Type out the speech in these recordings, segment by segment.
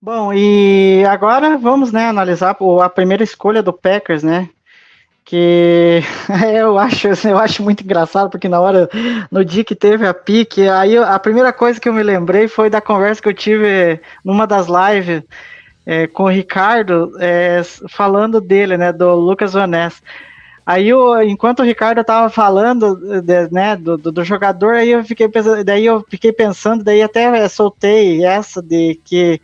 Bom, e agora vamos, né, analisar a primeira escolha do Packers, né? Que eu acho muito engraçado, porque no dia que teve a pique, aí a primeira coisa que eu me lembrei foi da conversa que eu tive numa das lives com o Ricardo, falando dele, né, do Lucas Van Ness. Enquanto o Ricardo estava falando, né, do jogador, daí eu fiquei pensando, daí até soltei essa de que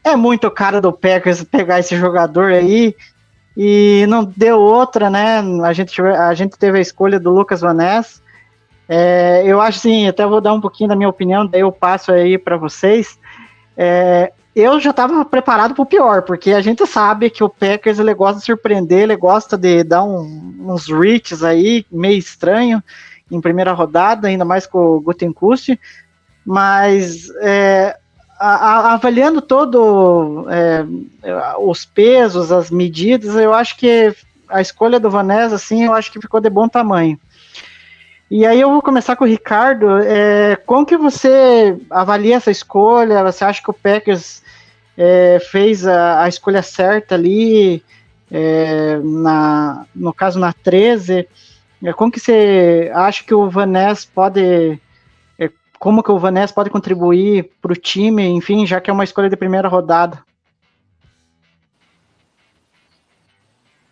é muito cara do Packers pegar esse jogador aí e não deu outra, né? A gente teve a escolha do Lucas Van Ness. Eu acho assim, até vou dar um pouquinho da minha opinião, daí eu passo aí para vocês. Eu já estava preparado para o pior, porque a gente sabe que o Packers ele gosta de surpreender, ele gosta de dar uns reaches aí meio estranho em primeira rodada, ainda mais com o Gutekunst, mas avaliando todo os pesos, as medidas, eu acho que a escolha do Vanessa, assim, eu acho que ficou de bom tamanho. E aí eu vou começar com o Ricardo. Como que você avalia essa escolha? Você acha que o Packers fez a escolha certa ali, no caso na 13? Como que você acha que o Vanessa pode como que o Vanessa pode contribuir para o time, enfim, já que é uma escolha de primeira rodada?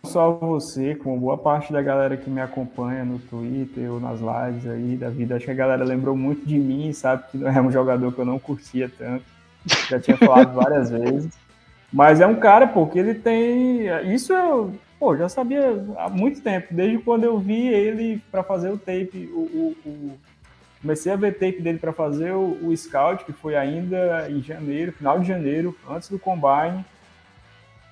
Só você, como boa parte da galera que me acompanha no Twitter ou nas lives aí da vida, acho que a galera lembrou muito de mim, sabe que não é um jogador que eu não curtia tanto, já tinha falado várias vezes, mas é um cara, pô, que ele tem, isso eu, pô, já sabia há muito tempo, desde quando eu vi ele para fazer o tape, comecei a ver tape dele para fazer o scout, que foi ainda em janeiro, final de janeiro, antes do Combine.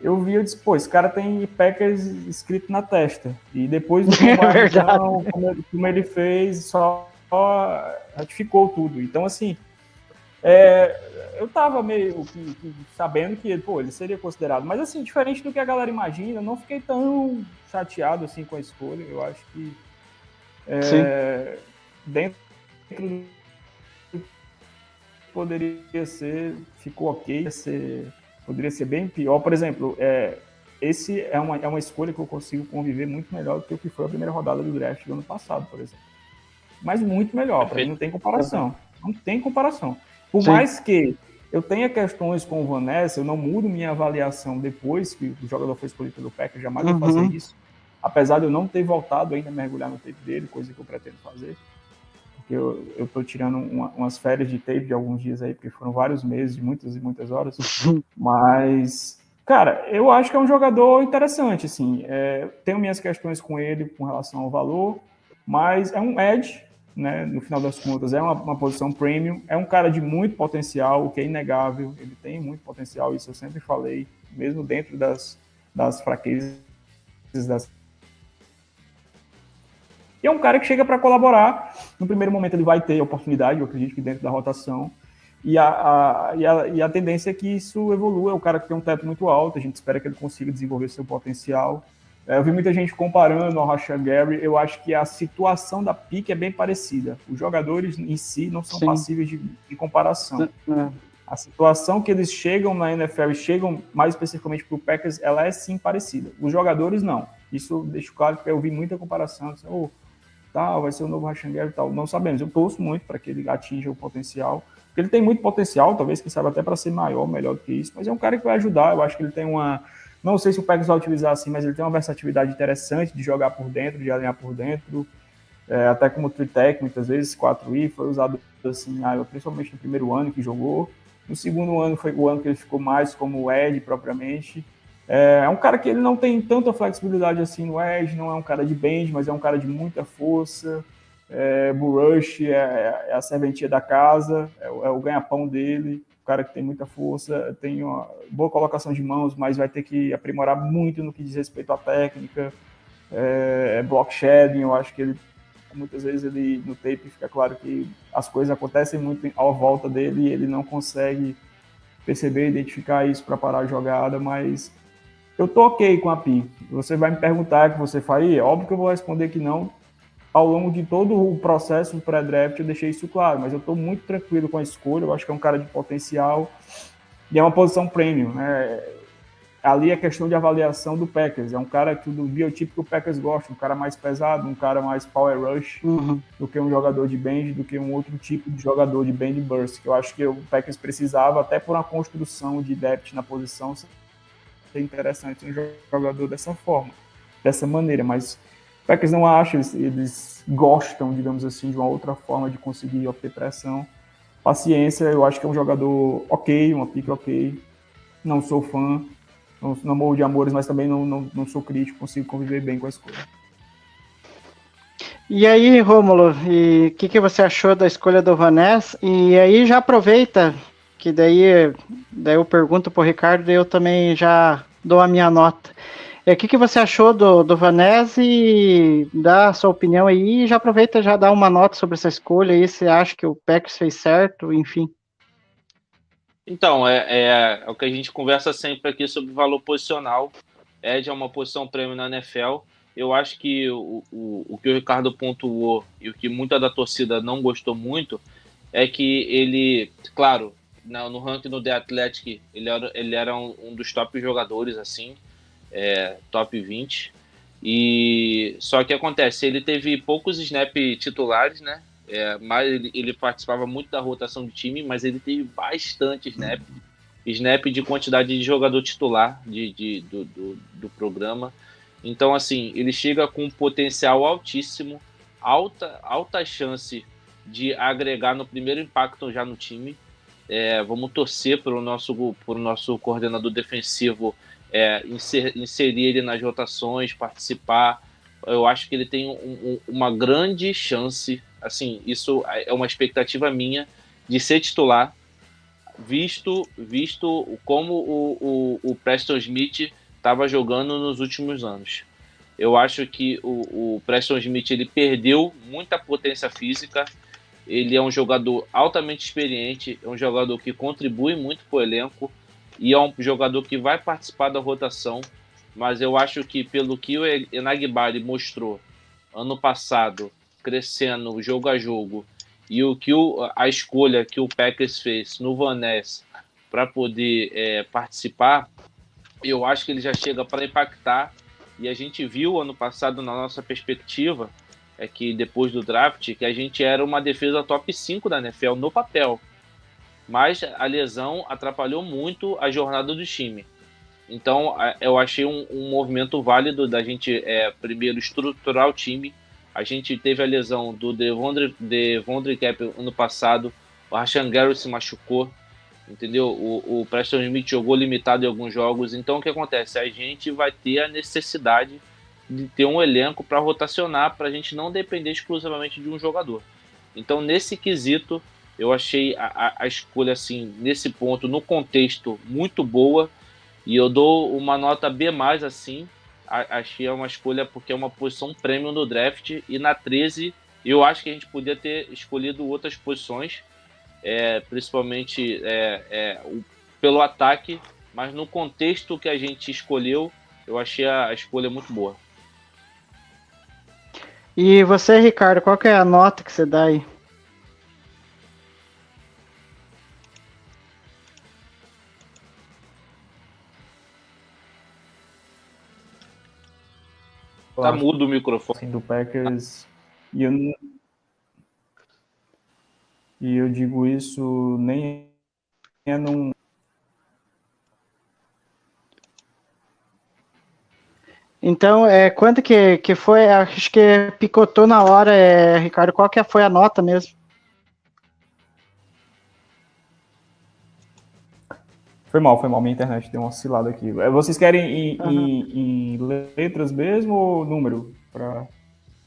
Eu vi, eu disse, pô, esse cara tem Packers escrito na testa. E depois do É Combine, verdade. então, como ele fez, só ratificou tudo. Então, assim, eu tava meio que sabendo que, pô, ele seria considerado. Mas, assim, diferente do que a galera imagina, eu não fiquei tão chateado, assim, com a escolha. Eu acho que Sim. dentro do que poderia ser, ficou ok, poderia ser bem pior. Por exemplo, esse é uma escolha que eu consigo conviver muito melhor do que o que foi a primeira rodada do draft do ano passado, por exemplo. Mas muito melhor, para mim Perfeito. não tem comparação. Não tem comparação. Por Sim. mais que eu tenha questões com o Vanessa, eu não mudo minha avaliação depois que o jogador foi escolhido pelo Packers, jamais vou fazer Uhum. isso. Apesar de eu não ter voltado ainda a mergulhar no tape dele, coisa que eu pretendo fazer. Porque eu tô tirando umas férias de tape de alguns dias aí, porque foram vários meses, de muitas e muitas horas. Mas, cara, eu acho que é um jogador interessante, assim. Tenho minhas questões com ele com relação ao valor, mas é um edge, né? No final das contas, é uma posição premium. É um cara de muito potencial, o que é inegável. Ele tem muito potencial, isso eu sempre falei, mesmo dentro das fraquezas das. E é um cara que chega para colaborar. No primeiro momento ele vai ter oportunidade, eu acredito que dentro da rotação. E a tendência é que isso evolua. É um cara que tem um teto muito alto, a gente espera que ele consiga desenvolver seu potencial. Eu vi muita gente comparando ao Rashan Gary. Eu acho que a situação da pique é bem parecida. Os jogadores em si não são Sim. passíveis de comparação. A situação que eles chegam na NFL e chegam mais especificamente para o Packers, ela é sim parecida. Os jogadores não. Isso deixo claro, porque eu vi muita comparação. Tal, vai ser o novo Rashan Gary e tal. Não sabemos. Eu torço muito para que ele atinja o potencial. Porque ele tem muito potencial, talvez, quem sabe, até para ser maior, melhor do que isso. Mas é um cara que vai ajudar. Eu acho que ele tem uma. Não sei se o Packers vai utilizar assim, mas ele tem uma versatilidade interessante de jogar por dentro, de alinhar por dentro. Até como tech, muitas vezes, 4i, foi usado assim, principalmente no primeiro ano que jogou. No segundo ano foi o ano que ele ficou mais como Ed propriamente. É um cara que ele não tem tanta flexibilidade assim no edge, não é um cara de bend, mas é um cara de muita força. Burush é a serventia da casa, é o ganha-pão dele, o cara que tem muita força, tem uma boa colocação de mãos, mas vai ter que aprimorar muito no que diz respeito à técnica. Block shedding, eu acho que ele muitas vezes ele no tape fica claro que as coisas acontecem muito à volta dele e ele não consegue perceber, identificar isso para parar a jogada, mas eu tô ok com a pick. Você vai me perguntar o que você faria? Óbvio que eu vou responder que não. Ao longo de todo o processo pré-draft eu deixei isso claro, mas eu estou muito tranquilo com a escolha, eu acho que é um cara de potencial. E é uma posição premium, né? Ali é questão de avaliação do Packers. É um cara que do biotipo que o Packers gosta, um cara mais pesado, um cara mais power rush, do que um jogador de bend, do que um outro tipo de jogador de bend burst, que eu acho que o Packers precisava, até por uma construção de depth na posição, ser interessante um jogador dessa forma, dessa maneira, mas o Packers não acha, eles gostam, digamos assim, de uma outra forma de conseguir obter pressão. Paciência, eu acho que é um jogador ok, uma pick ok, não sou fã, não morro de amores, mas também não sou crítico, consigo conviver bem com a escolha. E aí, Rômulo, o que você achou da escolha do Van Ness? E aí já aproveita, que daí eu pergunto pro Ricardo, daí eu também já dou a minha nota. O que você achou do Van Ness e dá a sua opinião aí, e já aproveita já dá uma nota sobre essa escolha aí, você acha que o Packers fez certo, enfim. Então, é o que a gente conversa sempre aqui sobre valor posicional. Edge é uma posição prêmio na NFL. Eu acho que o que o Ricardo pontuou e o que muita da torcida não gostou muito é que ele, claro, no ranking do The Athletic, ele era um dos top jogadores, assim, top 20. E só que acontece, ele teve poucos snap titulares, né? Mas ele participava muito da rotação do time, mas ele teve bastante snap de quantidade de jogador titular do programa. Então, assim, ele chega com um potencial altíssimo, alta chance de agregar no primeiro impacto já no time. Vamos torcer para o nosso coordenador defensivo inserir ele nas rotações, participar. Eu acho que ele tem uma grande chance, assim, isso é uma expectativa minha, de ser titular, visto como o Preston Smith estava jogando nos últimos anos. Eu acho que o Preston Smith ele perdeu muita potência física, ele é um jogador altamente experiente, é um jogador que contribui muito para o elenco e é um jogador que vai participar da rotação, mas eu acho que pelo que o Enagbare mostrou ano passado, crescendo jogo a jogo, e a escolha que o Packers fez no Van Ness para poder participar, eu acho que ele já chega para impactar. E a gente viu ano passado, na nossa perspectiva, que depois do draft, que a gente era uma defesa top 5 da NFL no papel. Mas a lesão atrapalhou muito a jornada do time. Então, eu achei um movimento válido da gente, primeiro, estruturar o time. A gente teve a lesão do Devondre Campbell ano passado, o Rashan Gary se machucou, entendeu? O Preston Smith jogou limitado em alguns jogos. Então, o que acontece? A gente vai ter a necessidade de ter um elenco para rotacionar, para a gente não depender exclusivamente de um jogador. Então, nesse quesito, eu achei a escolha, assim, nesse ponto, no contexto, muito boa. E eu dou uma nota B+, assim. Achei uma escolha porque é uma posição premium no draft. E na 13, eu acho que a gente podia ter escolhido outras posições, principalmente pelo ataque. Mas no contexto que a gente escolheu, eu achei a escolha muito boa. E você, Ricardo, qual que é a nota que você dá aí? Tá mudo o microfone. Do Packers. E eu digo isso nem num... Então, quanto que foi? Acho que picotou na hora, Ricardo. Qual que foi a nota mesmo? Foi mal. Minha internet deu uma oscilada aqui. Vocês querem em letras mesmo ou número?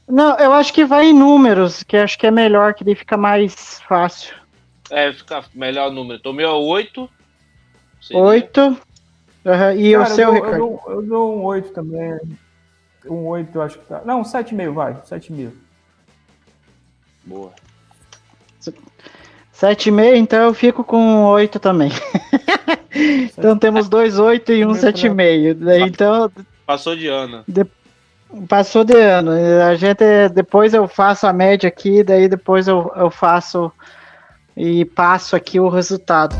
Não, eu acho que vai em números, que acho que é melhor, que daí fica mais fácil. Fica melhor o número. Tomei 8. 8. E cara, o seu, Ricardo? Eu dou um 8 também. Um 8, eu acho que tá. Não, 7,5, vai. 7,5. Boa. 7,5, então eu fico com 8 também. Então temos 2 8 e um 7,5. Então, passou de ano. Passou de ano. A gente, depois eu faço a média aqui, daí depois eu faço e passo aqui o resultado.